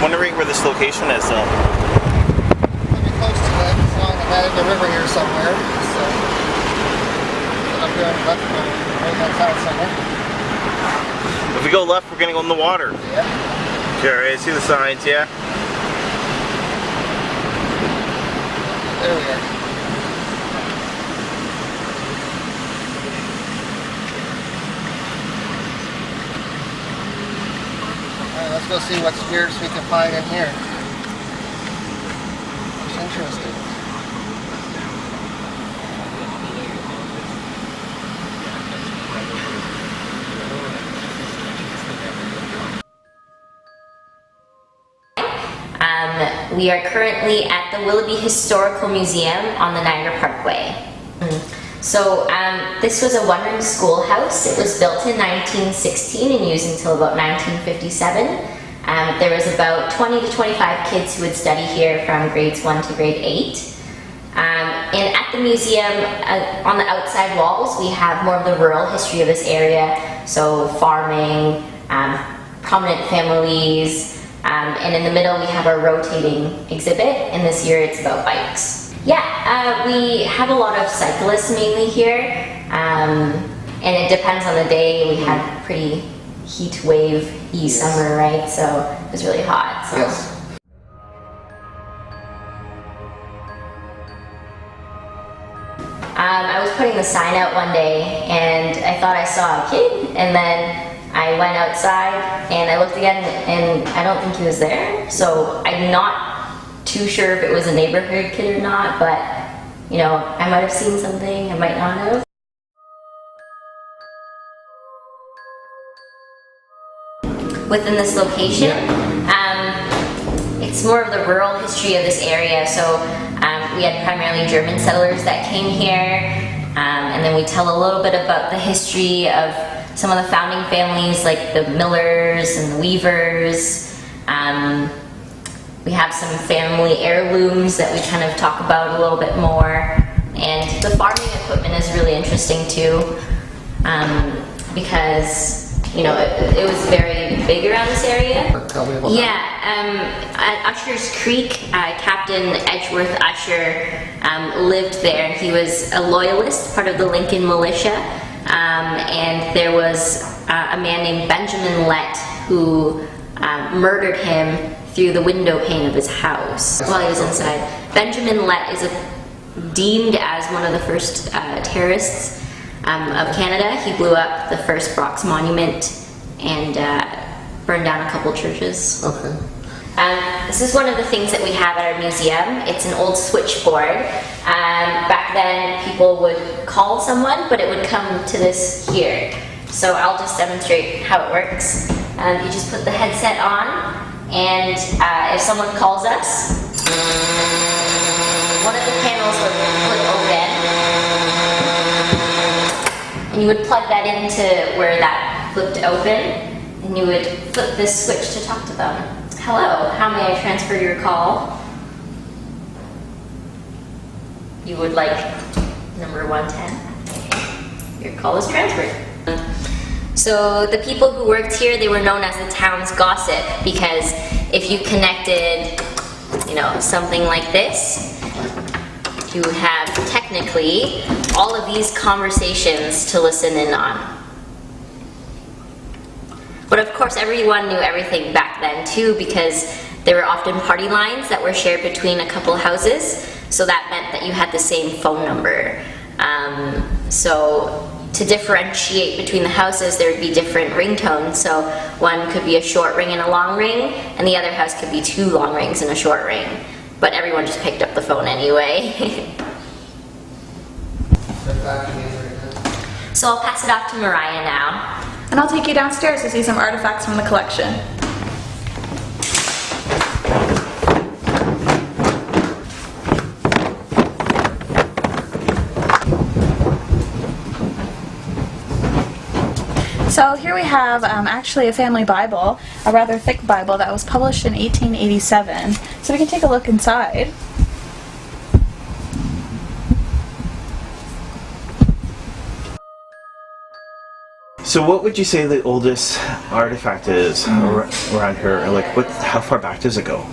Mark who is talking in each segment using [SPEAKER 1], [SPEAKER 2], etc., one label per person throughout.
[SPEAKER 1] wondering where this location is though.
[SPEAKER 2] Pretty close to it. It's along the Niagara River here somewhere. So, I'm going left right in town center.
[SPEAKER 1] If we go left, we're gonna go in the water.
[SPEAKER 2] Yeah.
[SPEAKER 1] Okay, I see the signs, yeah?
[SPEAKER 2] There we are. Alright, let's go see what spirits we can find in here. Looks interesting.
[SPEAKER 3] We are currently at the Willoughby Historical Museum on the Niagara Parkway. So this was a one-room schoolhouse. It was built in 1916 and used until about 1957. There was about 20 to 25 kids who would study here from grades 1 to grade 8. And at the museum, on the outside walls, we have more of the rural history of this area. So farming, prominent families, and in the middle we have our rotating exhibit, and this year it's about bikes. Yeah, we have a lot of cyclists mainly here, and it depends on the day. We had pretty heat wave-y summer, right? So it was really hot. So.
[SPEAKER 2] Yes.
[SPEAKER 3] I was putting the sign out one day and I thought I saw a kid, and then I went outside and I looked again and I don't think he was there. So I'm not too sure if it was a neighborhood kid or not, but you know, I might have seen something, I might not have. Within this location, it's more of the rural history of this area. So we had primarily German settlers that came here, and then we tell a little bit about the history of some of the founding families like the Millers and the Weavers. We have some family heirlooms that we kind of talk about a little bit more. And the farming equipment is really interesting too, because you know, it was very big around this area.
[SPEAKER 2] Tell me about that.
[SPEAKER 3] At Usshers Creek, Captain Edgeworth Ussher lived there, and he was a loyalist, part of the Lincoln militia. And there was a man named Benjamin Lett who murdered him through the window pane of his house while he was inside. Benjamin Lett is deemed as one of the first terrorists of Canada. He blew up the first Bronx Monument and burned down a couple churches.
[SPEAKER 2] Okay.
[SPEAKER 3] This is one of the things that we have at our museum. It's an old switchboard. Back then people would call someone, but it would come to this here. So I'll just demonstrate how it works. You just put the headset on, and if someone calls us, one of the panels would open, and you would plug that into where that flipped open, and you would flip this switch to talk to them. Hello, how may I transfer your call? You would like number 110. Your call is transferred. So the people who worked here, they were known as the town's gossip, because if you connected, you know, something like this, you would have technically all of these conversations to listen in on. But of course everyone knew everything back then too, because there were often party lines that were shared between a couple houses, so that meant that you had the same phone number. So to differentiate between the houses, there would be different ringtones. So one could be a short ring and a long ring, and the other house could be 2 long rings and a short ring. But everyone just picked up the phone anyway. So I'll pass it off to Mariah now.
[SPEAKER 4] And I'll take you downstairs to see some artifacts from the collection. So here we have actually a family Bible, a rather thick Bible that was published in 1887. So we can take a look inside.
[SPEAKER 1] So what would you say the oldest artifact is around here? Like, how far back does it go?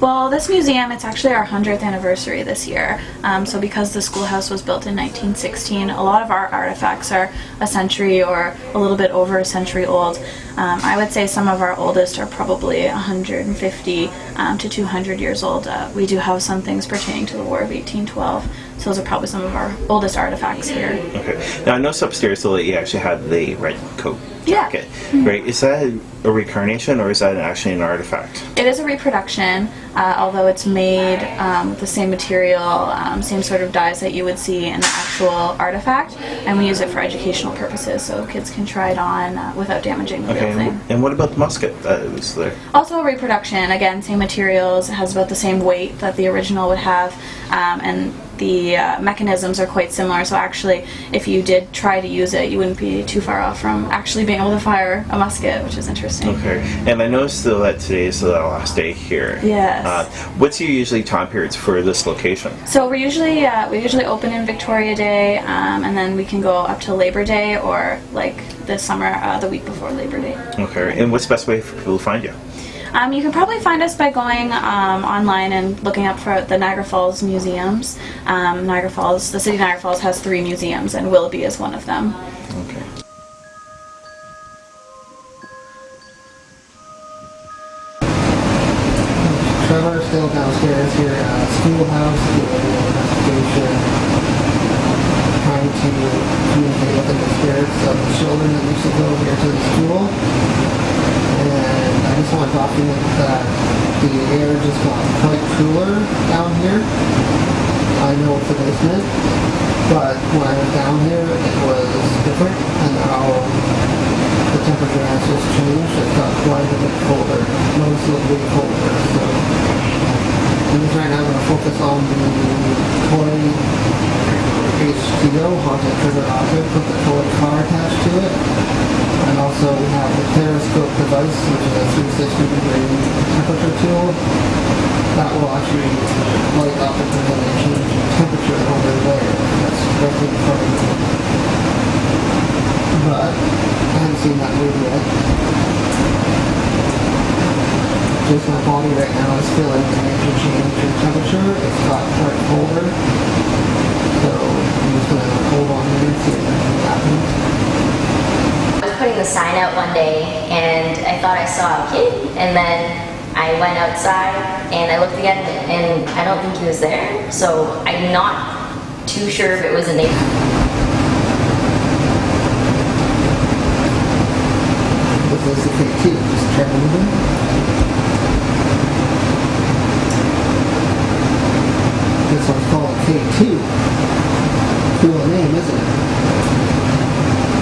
[SPEAKER 4] Well, this museum, it's actually our 100th anniversary this year. So because the schoolhouse was built in 1916, a lot of our artifacts are a century or a little bit over a century old. I would say some of our oldest are probably 150 to 200 years old. We do have some things pertaining to the War of 1812. So those are probably some of our oldest artifacts here.
[SPEAKER 1] Okay. Now I noticed upstairs though that you actually had the red coat
[SPEAKER 4] Yeah.
[SPEAKER 1] jacket. Right? Is that a reincarnation or is that actually an artifact?
[SPEAKER 4] It is a reproduction, although it's made with the same material, same sort of dyes that you would see in the actual artifact, and we use it for educational purposes, so kids can try it on without damaging the real thing.
[SPEAKER 1] And what about the musket that was there?
[SPEAKER 4] Also a reproduction, again, same materials, it has about the same weight that the original would have, and the mechanisms are quite similar, so actually if you did try to use it, you wouldn't be too far off from actually being able to fire a musket, which is interesting.
[SPEAKER 1] Okay. And I noticed though that today is the last day here.
[SPEAKER 4] Yes.
[SPEAKER 1] What's your usually time periods for this location?
[SPEAKER 4] So we usually open in Victoria Day, and then we can go up to Labor Day, or like this summer, the week before Labor Day.
[SPEAKER 1] Okay. And what's the best way for people to find you?
[SPEAKER 4] You can probably find us by going online and looking up for the Niagara Falls Museums. The city of Niagara Falls has 3 museums, and Willoughby is one of them.
[SPEAKER 1] Okay.
[SPEAKER 2] Trevor still downstairs here at Schoolhouse, doing an investigation, trying to communicate with the spirits of the children that used to go here to the school. And I just want to document that the air just got quite cooler down here. I know it's a basement, but when I was down here it was different, and now the temperature has just changed. It got quite a bit colder, noticeably colder. So I'm just right now going to focus on the toy HTO, Haunted Trigger Object, with the toy car attached to it. And also we have the periscope device, which is a 360-degree temperature tool that will actually light up and change temperature over there. That's directly in front of me. But I haven't seen that move yet. Just my body right now is feeling a major change in temperature. It's got quite colder. So I'm just going to hold on here and see what happens.
[SPEAKER 3] I was putting the sign out one day and I thought I saw a kid, and then I went outside and I looked again and I don't think he was there, so I'm not too sure if it was a neighbor.
[SPEAKER 2] This is the K2, just check moving. This one's called K2. Cool name, isn't it?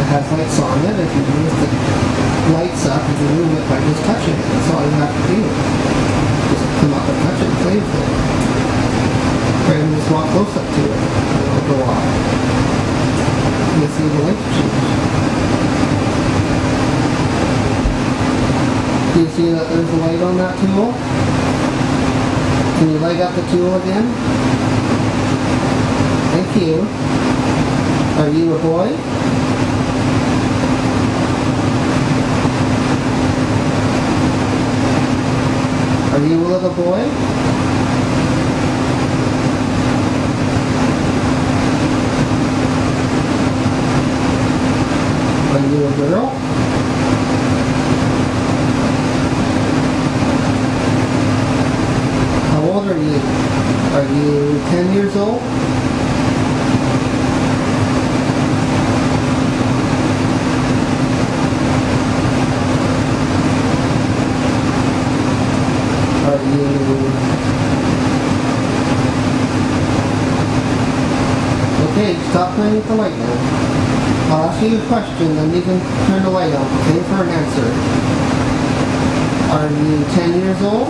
[SPEAKER 2] It has lights on it. If you move the lights up, you can move it by just touching it. That's all you have to do. Just come up and touch it and play with it. Or you can just walk close up to it and it'll go off. You'll see the light change. Do you see that there's a light on that tool? Can you light up the tool again? Thank you. Are you a boy? Are you a little boy? Are you a girl? How old are you? Are you 10 years old? Are you... Okay, stop playing with the light now. I'll ask you a question, then you can turn the light on, okay, for an answer. Are you 10 years old?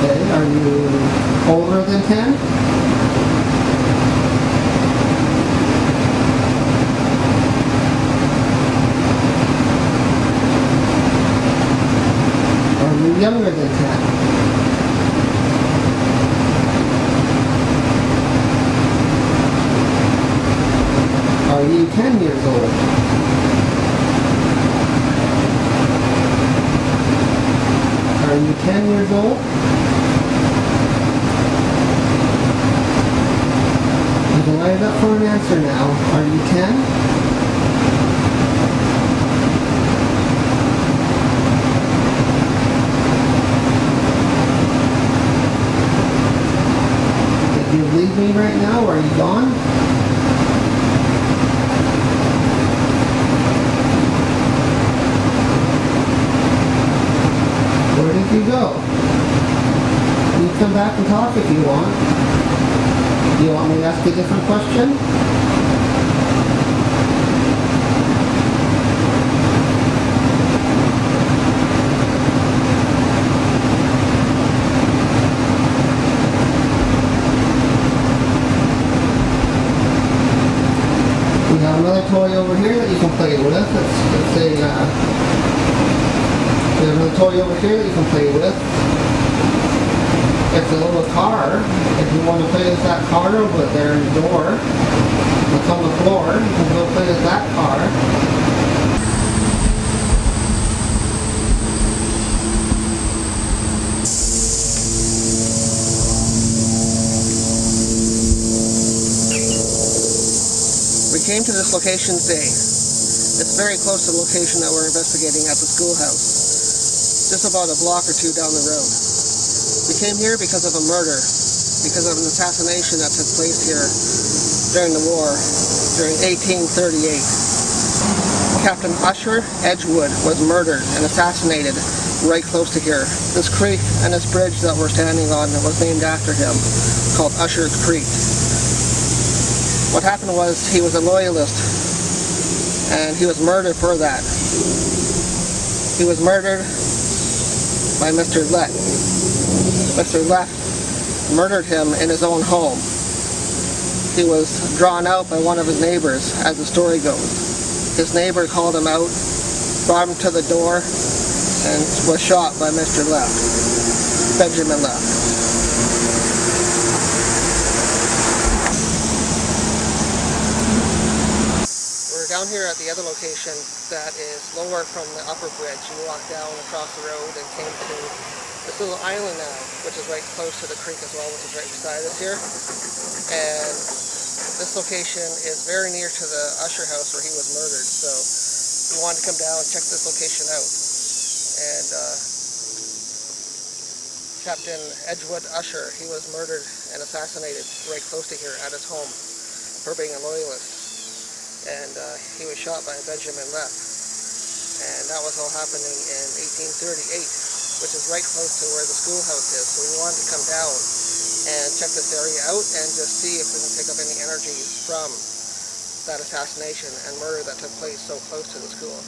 [SPEAKER 2] Okay, are you older than 10? Younger than 10. you 10 years old? Are you 10 years old? You can line it up for an answer now. Are you 10? Do you leave me right now, or are you gone? Where did you go? You can come back and talk if you want. Do you want me to ask a different question? We have another toy over here that you can play with. Let's say, we have another toy over here that you can play with. It's a little car. If you want to play with that car over there in the door, it's on the floor. You can go play with that car. We came to this location today. It's very close to the location that we're investigating at the schoolhouse. Just about a block or two down the road. We came here because of a murder, because of an assassination that took place here during the war, during 1838. Captain Ussher Edgewood was murdered and assassinated right close to here. This creek and this bridge that we're standing on was named after him, called Ussher Creek. What happened was he was a loyalist and he was murdered for that. He was murdered by Mr. Lett. Mr. Lett murdered him in his own home. He was drawn out by one of his neighbors, as the story goes. His neighbor called him out, brought him to the door, and was shot by Mr. Lett, Benjamin Lett. Down here at the other location that is lower from the upper bridge, you walk down across the road and came to this little island now, which is right close to the creek as well, which is right beside us here. And this location is very near to the Ussher house where he was murdered, so we wanted to come down and check this location out. And Captain Edgeworth Ussher, he was murdered and assassinated right close to here at his home for being a loyalist. And he was shot by Benjamin Lett. And that was all happening in 1838, which is right close to where the schoolhouse is. So we wanted to come down and check this area out and just see if we can pick up any energies from that assassination and murder that took place so close to the school.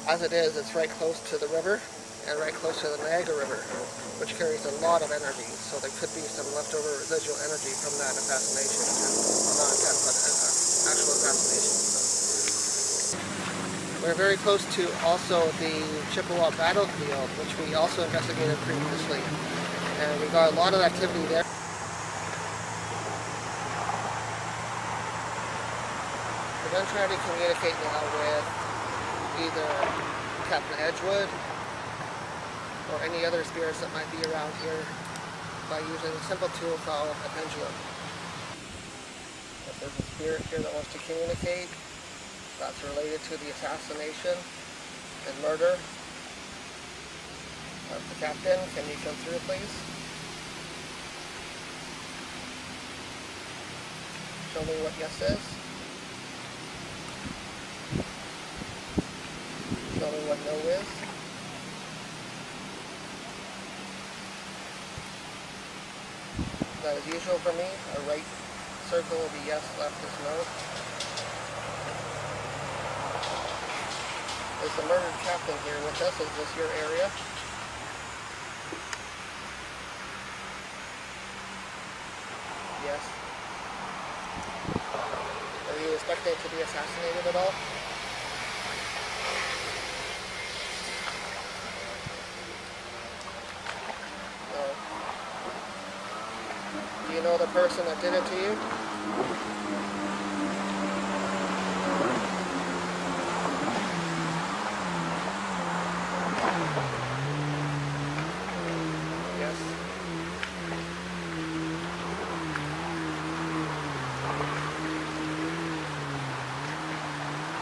[SPEAKER 2] As it is, it's right close to the river and right close to the Niagara River, which carries a lot of energy. So there could be some leftover residual energy from that assassination. Not attempt, but actual assassination. So. We're very close to also the Chippewa battlefield, which we also investigated previously. And we got a lot of activity there. We're going to try to communicate now with either Captain Edgewood or any other spirits that might be around here by using a simple tool called a pendulum. If there's a spirit here that wants to communicate, that's related to the assassination and murder of the captain. Can you come through, please? Show me what yes is. Show me what no is. That is usual for me. A right circle will be yes, left is no. Is the murdered captain here with us? Is this your area? Yes. Are you expecting to be assassinated at all? No. Do you know the person that did it to you?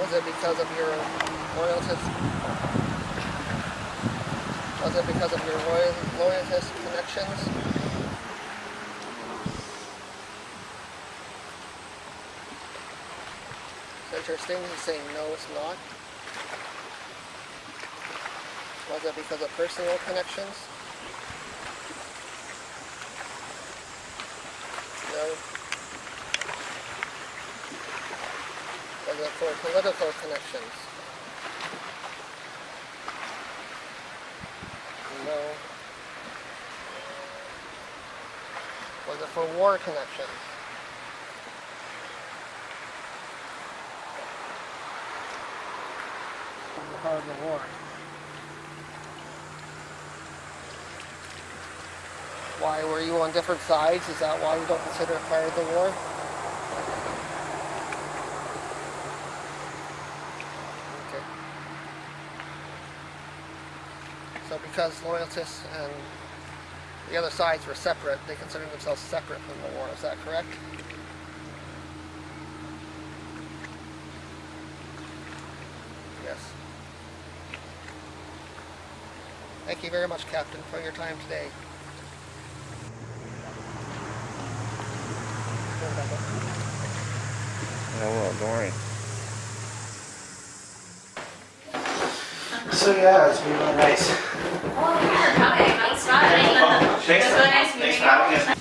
[SPEAKER 2] Was it because of your loyalist? Was it because of your loyalist connections? It's interesting. He's saying no, it's not. Was it because of personal connections? No. Was it for political connections? No. Was it for war connections? Part of the war. Why were you on different sides? Is that why you don't consider it part of the war? Okay. So because loyalists and the other sides were separate, they considered themselves separate from the war. Is that correct? Yes. Thank you very much, Captain, for your time today.
[SPEAKER 1] I will, don't worry. So yeah, it's been really nice.
[SPEAKER 3] Oh, yeah, coming. That's fun.
[SPEAKER 1] Thanks
[SPEAKER 3] It was really nice
[SPEAKER 1] thanks
[SPEAKER 3] meeting
[SPEAKER 1] for having us.